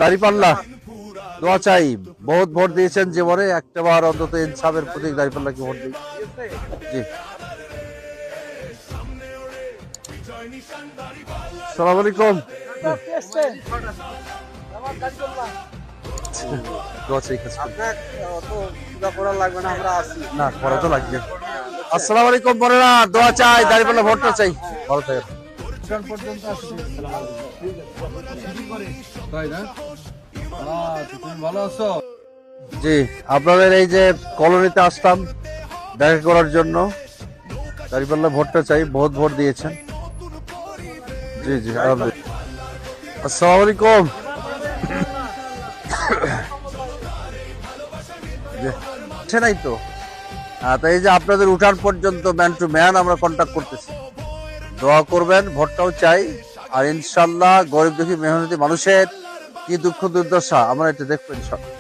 দাঁড়িপাল্লা দোয়া চাই, বহুত ভোট দিয়েছেন জীবনে, একটা বার অন্তত ইনসাফের প্রতীক দাঁড়িপাল্লাকে ভোট দিই। জি, সালাম আলাইকুম। দোয়া চাই না, করা তো লাগবে। আসসালামু আলাইকুম বোনেরা, দোয়া চাই, দাঁড়িপাল্লা ভোটটা চাই। ভালো থাকেন। জি, আপনাদের এই যে কলোনিতে আসলাম দেখা করার জন্য, দাঁড়িপাল্লা ভোটটা চাই, বহুত ভোট দিয়েছেন। জি জি, আসসালামু আলাইকুম। নাই তো, এই যে আপনাদের উঠান পর্যন্ত ম্যান টু ম্যান আমরা কন্ট্যাক্ট করতেছি, দোয়া করবেন, ভোটটাও চাই। আর ইনশাল্লাহ গরিব দুঃখী মেহনতি মানুষের কি দুঃখ দুর্দশা আমরা এটা দেখবো ইনশাল্লাহ।